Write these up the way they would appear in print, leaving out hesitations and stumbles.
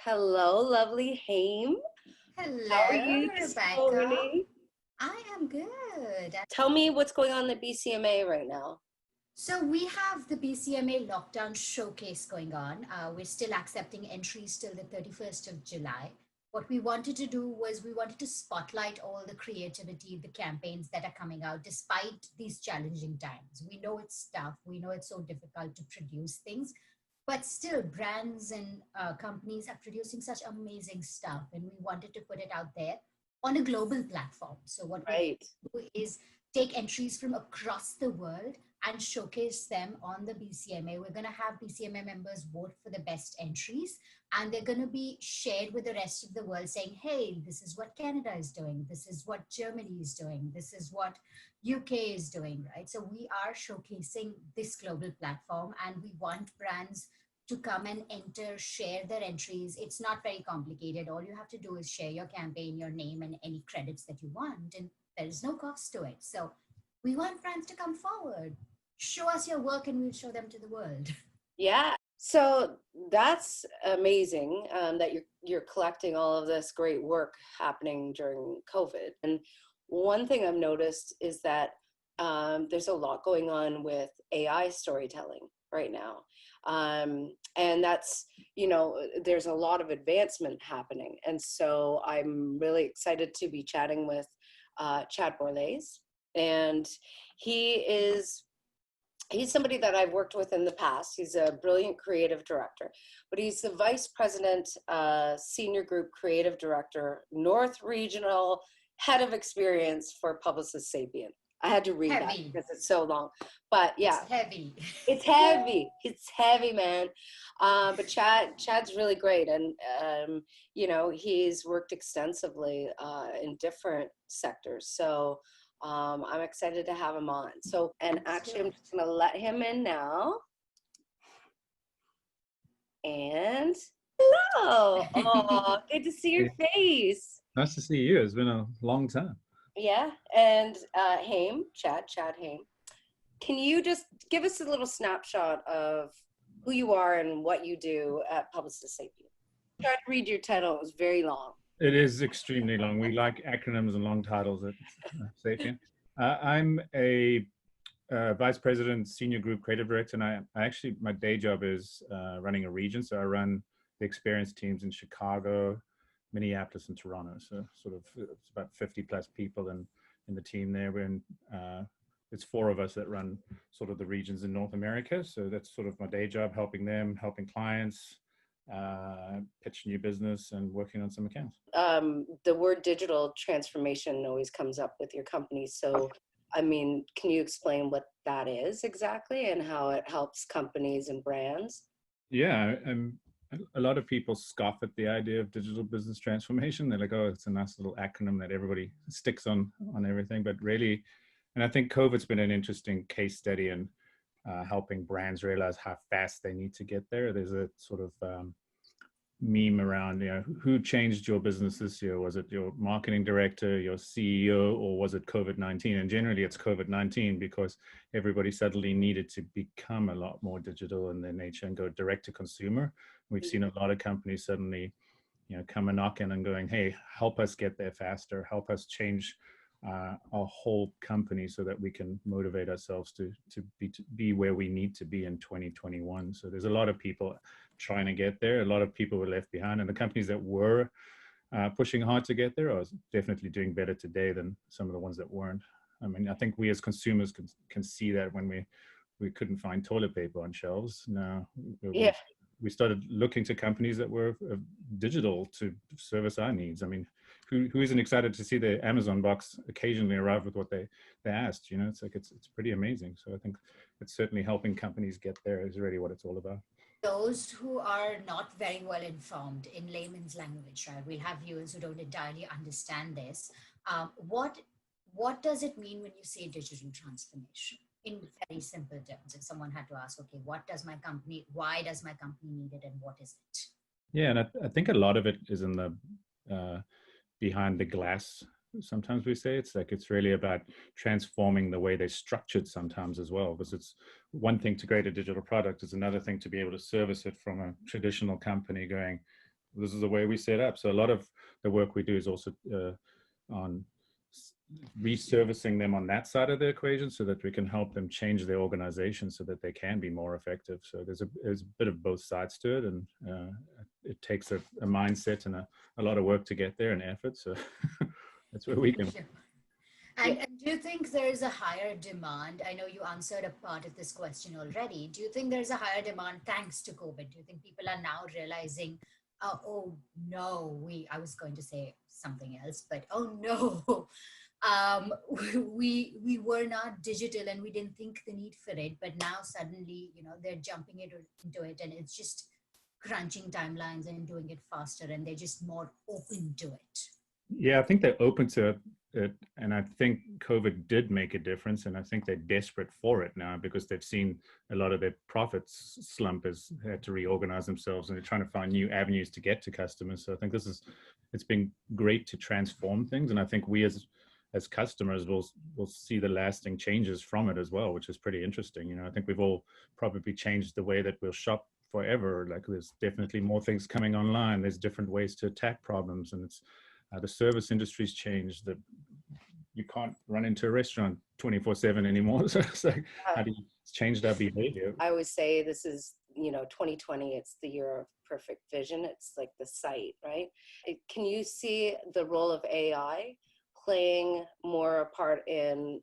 Hello, lovely Haem. How are Hello, you this Rebecca. morning? I am good. Tell me what's going on in the BCMA right now. So we have the BCMA lockdown showcase going on. We're still accepting entries till the 31st of July. What we wanted to do was we wanted to spotlight all the creativity, the campaigns that are coming out despite these challenging times. We know it's tough. We know it's so difficult to produce things, but still brands and companies are producing such amazing stuff, and we wanted to put it out there on a global platform. So what we Right. do is take entries from across the world and showcase them on the BCMA. We're going to have BCMA members vote for the best entries, and they're going to be shared with the rest of the world saying, hey, this is what Canada is doing, this is what Germany is doing, this is what UK is doing, right? So we are showcasing this global platform, and we want brands to come and enter, share their entries. It's not very complicated. All you have to do is share your campaign, your name, and any credits that you want, and there is no cost to it. So we want brands to come forward, show us your work, and we'll show them to the world. Yeah. So that's amazing that you're collecting all of this great work happening during COVID. And one thing I've noticed is that there's a lot going on with AI storytelling right now. And that's, there's a lot of advancement happening. And so I'm really excited to be chatting with Chad Borlase. And he's somebody that I've worked with in the past. He's a brilliant creative director, but he's the vice president, senior group creative director, North Regional head of experience for Publicis Sapient. I had to read that because it's so long, but yeah, It's heavy. It's heavy. It's heavy, man. But Chad's really great, and he's worked extensively in different sectors. So I'm excited to have him on. So, and actually, I'm just gonna let him in now. And hello. Oh, good to see your face. Nice to see you. It's been a long time. Yeah, and Haem, Chad Haem. Can you just give us a little snapshot of who you are and what you do at Publicis Sapient? I tried to read your title. It was very long. It is extremely long. We like acronyms and long titles at Sapient. I'm a vice president, senior group creative director, and I actually, my day job is running a region. So I run the experience teams in Chicago, Minneapolis, and Toronto. So sort of it's about 50 plus people in the team there. We're in it's 4 of us that run sort of the regions in North America. So that's sort of my day job, helping them, helping clients, pitch new business, and working on some accounts. The word digital transformation always comes up with your company. So, I mean, can you explain what that is exactly and how it helps companies and brands? Yeah, a lot of people scoff at the idea of digital business transformation. They're like, oh, it's a nice little acronym that everybody sticks on everything. But really, and I think COVID's been an interesting case study in helping brands realize how fast they need to get there. There's a sort of meme around, who changed your business this year? Was it your marketing director, your CEO, or was it COVID-19? And generally it's COVID-19 because everybody suddenly needed to become a lot more digital in their nature and go direct to consumer. We've seen a lot of companies suddenly, come and knock in and going, hey, help us get there faster, help us change our whole company so that we can motivate ourselves to be where we need to be in 2021. So there's a lot of people trying to get there. A lot of people were left behind, and the companies that were pushing hard to get there are definitely doing better today than some of the ones that weren't. I mean, I think we as consumers can see that when we couldn't find toilet paper on shelves. Now we started looking to companies that were digital to service our needs. I mean, who isn't excited to see the Amazon box occasionally arrive with what they asked? It's like it's pretty amazing. So I think it's certainly helping companies get there is really what it's all about. Those who are not very well informed in layman's language, right? We'll have viewers who don't entirely understand this. What does it mean when you say digital transformation? In very simple terms, if someone had to ask, okay, why does my company need it, and what is it? Yeah, and I think a lot of it is in the behind the glass. Sometimes we say it's really about transforming the way they're structured sometimes as well, because it's one thing to create a digital product, it's another thing to be able to service it from a traditional company going, this is the way we set up. So a lot of the work we do is also on reservicing them on that side of the equation so that we can help them change their organization so that they can be more effective. So there's a bit of both sides to it, and it takes a mindset and a lot of work to get there and effort. So that's where we can. Sure. And do you think there is a higher demand? I know you answered a part of this question already. Do you think there's a higher demand thanks to COVID? Do you think people are now realizing, oh no, I was going to say something else, but oh no, we were not digital and we didn't think the need for it, but now suddenly, they're jumping into it and it's just crunching timelines and doing it faster and they're just more open to it. Yeah, I think they're open to it, and I think COVID did make a difference, and I think they're desperate for it now because they've seen a lot of their profits slump has had to reorganize themselves, and they're trying to find new avenues to get to customers. So I think it's been great to transform things, and I think we as customers will see the lasting changes from it as well, which is pretty interesting. I think we've all probably changed the way that we'll shop forever. Like there's definitely more things coming online. There's different ways to attack problems, and it's the service industry's changed. That you can't run into a restaurant 24/7 anymore. So it's like, how do you change our behavior? I always say this is, 2020, it's the year of perfect vision. It's like the sight, right? Can you see the role of AI playing more a part in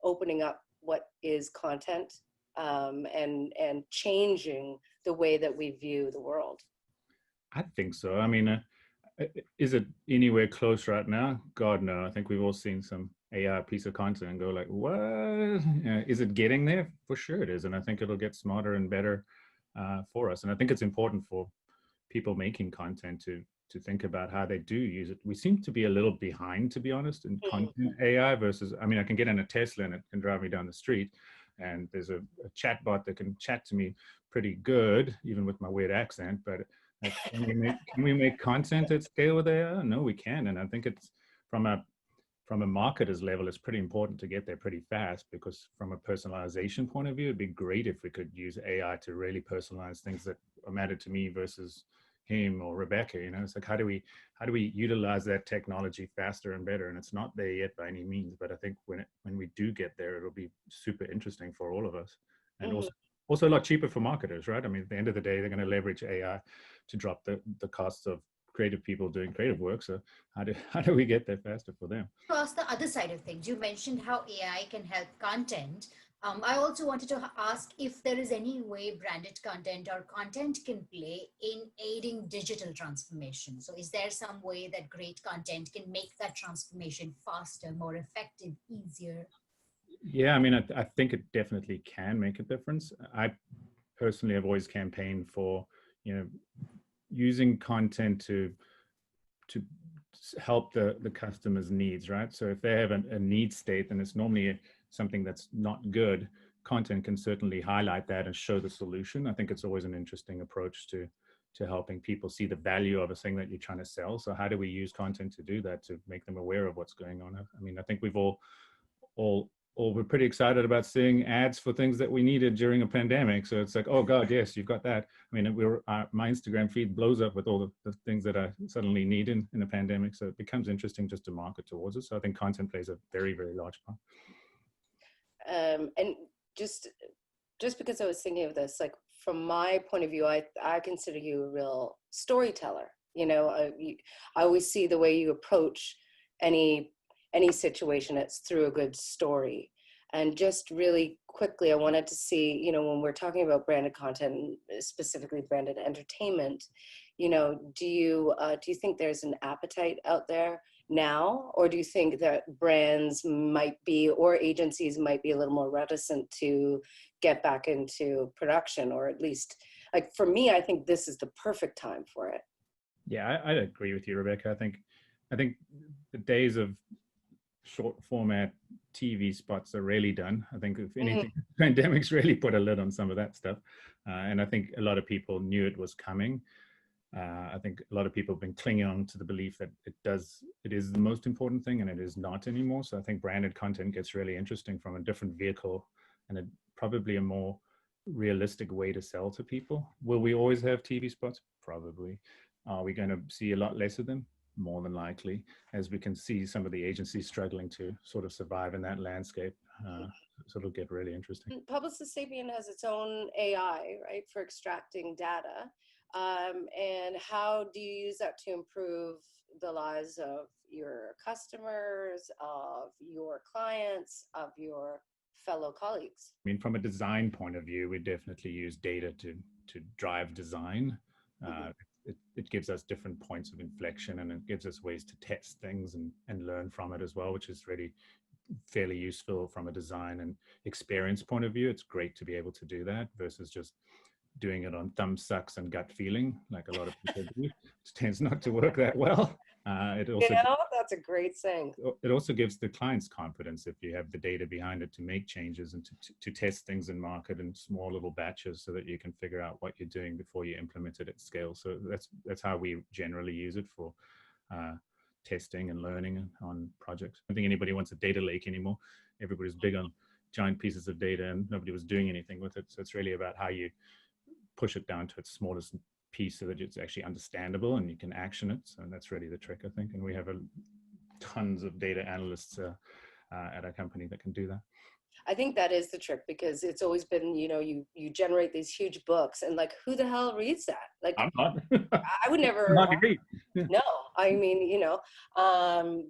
opening up what is content and changing the way that we view the world? I think so. I mean, is it anywhere close right now? God, no. I think we've all seen some AI piece of content and go like, what? Is it getting there? For sure it is. And I think it'll get smarter and better for us. And I think it's important for people making content to think about how they do use it. We seem to be a little behind, to be honest, in content AI versus, I mean, I can get in a Tesla and it can drive me down the street. And there's a chat bot that can chat to me pretty good, even with my weird accent, but can we make content at scale with AI? No, we can. And I think it's from a marketer's level, it's pretty important to get there pretty fast, because from a personalization point of view, it'd be great if we could use AI to really personalize things that matter to me versus him or Rebecca. It's like, how do we utilize that technology faster and better? And it's not there yet by any means, but I think when we do get there, it'll be super interesting for all of us. And also a lot cheaper for marketers, right? I mean, at the end of the day, they're going to leverage AI to drop the costs of creative people doing creative work. So how do we get there faster for them? To ask the other side of things, you mentioned how AI can help content. I also wanted to ask if there is any way branded content or content can play in aiding digital transformation. So is there some way that great content can make that transformation faster, more effective, easier? Yeah, I mean, I think it definitely can make a difference. I personally have always campaigned for, using content to help the customer's needs, right? So if they have a need state, then it's normally something that's not good. Content can certainly highlight that and show the solution. I think it's always an interesting approach to helping people see the value of a thing that you're trying to sell. So how do we use content to do that, to make them aware of what's going on? I mean, I think we've all we're pretty excited about seeing ads for things that we needed during a pandemic. So it's like, oh God, yes, you've got that. I mean, my Instagram feed blows up with all the things that I suddenly need in a pandemic. So it becomes interesting just to market towards it. So I think content plays a very, very large part. And just because I was thinking of this, like from my point of view, I consider you a real storyteller. I always see the way you approach any situation, it's through a good story. And just really quickly, I wanted to see, when we're talking about branded content, specifically branded entertainment, do you think there's an appetite out there now, or do you think that brands might be, or agencies might be a little more reticent to get back into production, or at least, like for me, I think this is the perfect time for it. Yeah, I agree with you, Rebecca. I think the days of short format TV spots are really done. I think if anything, pandemics really put a lid on some of that stuff. And I think a lot of people knew it was coming. I think a lot of people have been clinging on to the belief that it is the most important thing, and it is not anymore. So I think branded content gets really interesting from a different vehicle and probably a more realistic way to sell to people. Will we always have TV spots? Probably. Are we going to see a lot less of them? More than likely, as we can see some of the agencies struggling to sort of survive in that landscape. So it'll get really interesting. Publicis Sapient has its own AI, right, for extracting data. And how do you use that to improve the lives of your customers, of your clients, of your fellow colleagues? I mean, from a design point of view, we definitely use data to drive design. It gives us different points of inflection, and it gives us ways to test things and learn from it as well, which is really fairly useful from a design and experience point of view. It's great to be able to do that versus just doing it on thumb sucks and gut feeling like a lot of people do. It tends not to work that well. It also, that's a great saying. It also gives the clients confidence if you have the data behind it to make changes and to test things in market in small little batches so that you can figure out what you're doing before you implement it at scale. So that's how we generally use it for testing and learning on projects. I don't think anybody wants a data lake anymore. Everybody's big on giant pieces of data and nobody was doing anything with it. So it's really about how you push it down to its smallest piece so that it's actually understandable and you can action it. So that's really the trick, I think. And we have tons of data analysts at our company that can do that. I think that is the trick, because it's always been, you generate these huge books and like, who the hell reads that? Like, I'm not. I would never. I'm not agree. Yeah. No, I mean,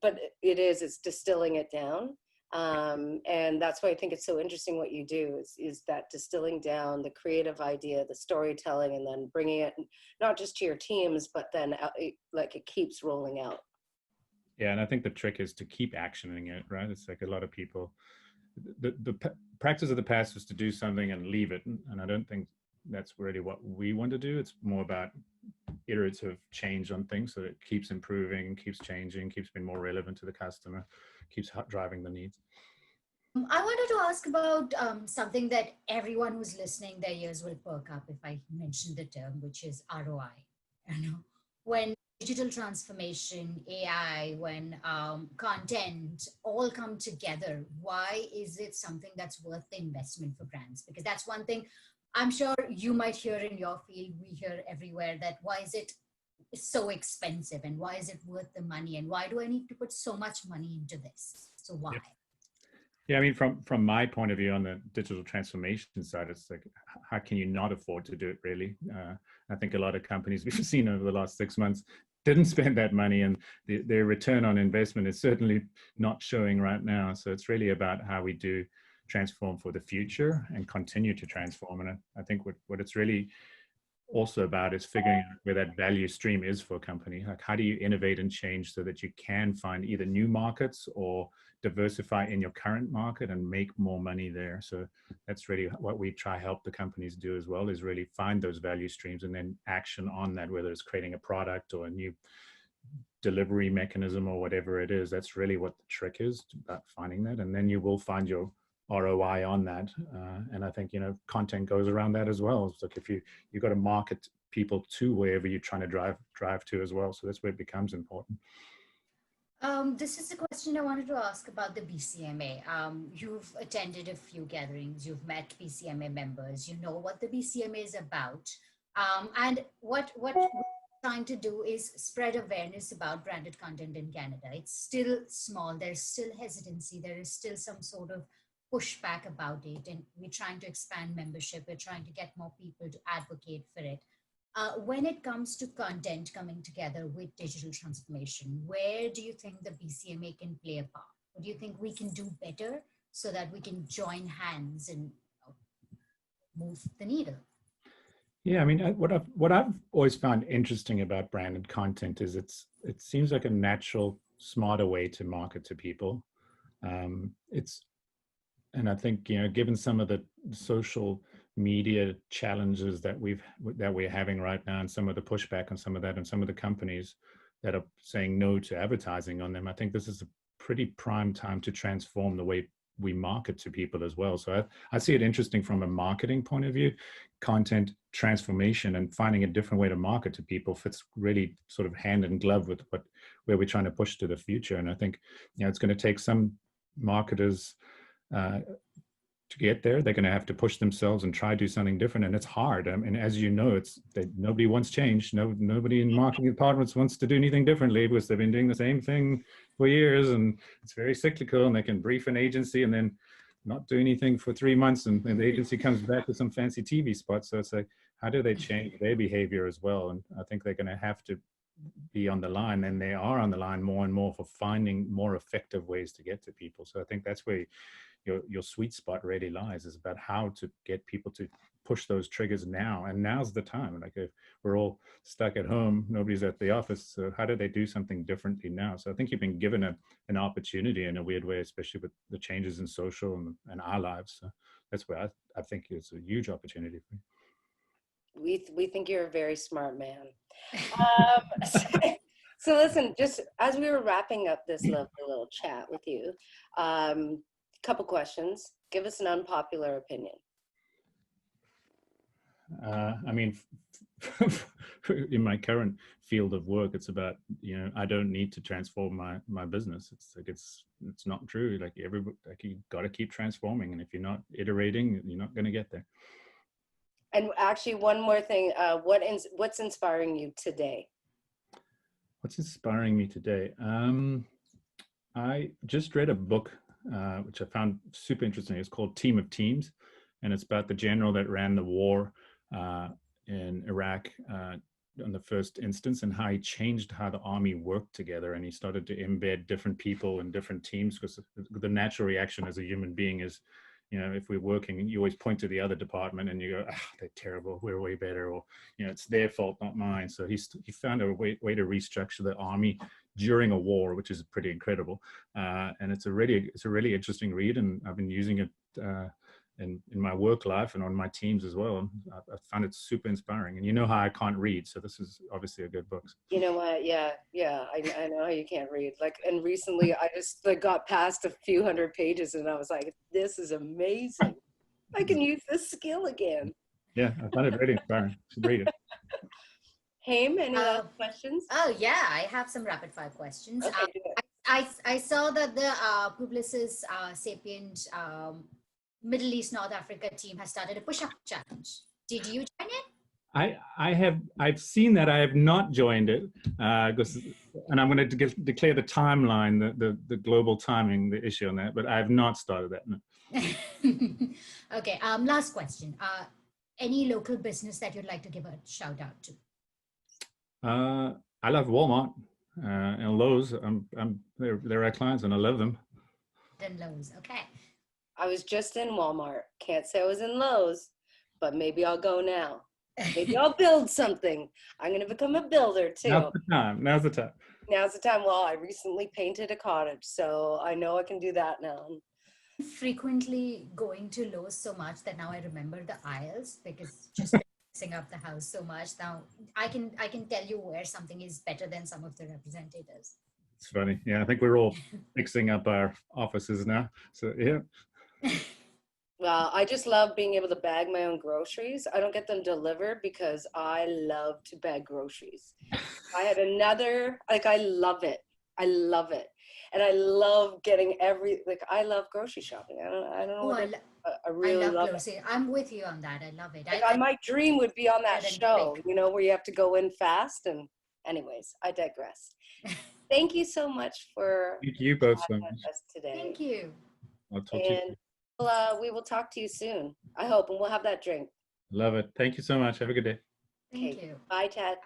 but it's distilling it down. And that's why I think it's so interesting what you do is that distilling down the creative idea, the storytelling, and then bringing it not just to your teams, but then it keeps rolling out. Yeah, and I think the trick is to keep actioning it, right? It's like a lot of people, the practice of the past was to do something and leave it. And I don't think that's really what we want to do. It's more about iterative change on things so it keeps improving, keeps changing, keeps being more relevant to the customer, keeps driving the needs. I wanted to ask about something that everyone who's listening, their ears will perk up if I mention the term, which is ROI. When digital transformation, AI, when content all come together, why is it something that's worth the investment for brands? Because that's one thing I'm sure you might hear in your field, we hear everywhere, that why is it so expensive and why is it worth the money and why do I need to put so much money into this? So why? Yeah, I mean, from my point of view on the digital transformation side, it's like, how can you not afford to do it, really? I think a lot of companies we've seen over the last 6 months didn't spend that money, and their return on investment is certainly not showing right now. So it's really about how we do transform for the future and continue to transform. And I think what it's really also about is figuring out where that value stream is for a company. Like, how do you innovate and change so that you can find either new markets or diversify in your current market and make more money there? So that's really what we try help the companies do as well, is really find those value streams and then action on that, whether it's creating a product or a new delivery mechanism or whatever it is. That's really what the trick is, about finding that. And then you will find your ROI on that. And I think, content goes around that as well. It's like if you got to market people to wherever you're trying to drive to as well. So that's where it becomes important. This is a question I wanted to ask about the BCMA. You've attended a few gatherings, you've met BCMA members, you know what the BCMA is about. And what we're trying to do is spread awareness about branded content in Canada. It's still small, there's still hesitancy, there is still some sort of pushback about it, and we're trying to expand membership, we're trying to get more people to advocate for it. When it comes to content coming together with digital transformation, where do you think the BCMA can play a part? What do you think we can do better so that we can join hands and move the needle? Yeah, I mean, what I've always found interesting about branded content is it seems like a natural, smarter way to market to people. And I think, given some of the social media challenges that we're having right now, and some of the pushback on some of that, and some of the companies that are saying no to advertising on them, I think this is a pretty prime time to transform the way we market to people as well. So I see it interesting from a marketing point of view. Content transformation and finding a different way to market to people fits really sort of hand in glove with where we're trying to push to the future. And I think, it's going to take some marketers to get there, they're going to have to push themselves and try to do something different. And it's hard. I mean, as you know, it's that nobody wants change. Nobody in marketing departments wants to do anything differently because they've been doing the same thing for years, and it's very cyclical, and they can brief an agency and then not do anything for 3 months, and the agency comes back with some fancy TV spot. So it's like, how do they change their behavior as well? And I think they're going to have to be on the line, and they are on the line more and more for finding more effective ways to get to people. So I think that's where your sweet spot really lies, is about how to get people to push those triggers now. And now's the time. Like, if we're all stuck at home, nobody's at the office, so how do they do something differently now? So I think you've been given an opportunity in a weird way, especially with the changes in social and our lives. So that's where I think it's a huge opportunity for you. We think you're a very smart man. So listen, just as we were wrapping up this lovely little chat with you, couple questions. Give us an unpopular opinion. I mean, in my current field of work, it's about, I don't need to transform my business. It's like, it's not true. Like, you got to keep transforming, and if you're not iterating, you're not going to get there. And actually, one more thing, what's inspiring you today? What's inspiring me today? I just read a book, which I found super interesting. It's called Team of Teams, and it's about the general that ran the war in Iraq on the first instance, and how he changed how the army worked together. And he started to embed different people in different teams, because the natural reaction as a human being is, if we're working, you always point to the other department and you go, they're terrible, we're way better, or, it's their fault, not mine. So he found a way to restructure the army during a war, which is pretty incredible. And it's a really interesting read, and I've been using it in my work life and on my teams as well. I found it super inspiring. And how I can't read, so this is obviously a good book. You know what? Yeah. I know how you can't read. Like, and recently I just got past a few hundred pages, and I was like, this is amazing. I can use this skill again. Yeah, I found it really inspiring. Should read it. Haem, any other questions? Oh yeah, I have some rapid fire questions. Okay, do it. I saw that the Publicis Sapient Middle East North Africa team has started a push-up challenge. Did you join it? I've seen that. I have not joined it, and I'm going to declare the timeline, the global timing, the issue on that, but I have not started that. No. Okay. Last question. Any local business that you'd like to give a shout out to? I love Walmart and Lowe's. They're our clients, and I love them. Then Lowe's. Okay. I was just in Walmart. Can't say I was in Lowe's, but maybe I'll go now. Maybe I'll build something. I'm going to become a builder too. Now's the time. Now's the time. Well, I recently painted a cottage, so I know I can do that now. Frequently going to Lowe's so much that now I remember the aisles, because just fixing up the house so much. Now I can tell you where something is better than some of the representatives. It's funny. Yeah, I think we're all fixing up our offices now. So yeah. Well, I just love being able to bag my own groceries. I don't get them delivered because I love to bag groceries. I had another, I love it. I love it. And I love getting I love grocery shopping. I don't know. I really love grocery. It. I'm with you on that. I love it. My dream would be on that show, where you have to go in fast. And anyways, I digress. Thank you so much for Thank you both so much today. Thank you. I'll talk to you. We will talk to you soon, I hope, and we'll have that drink. Love it. Thank you so much. Have a good day. Thank you. Bye, Chad.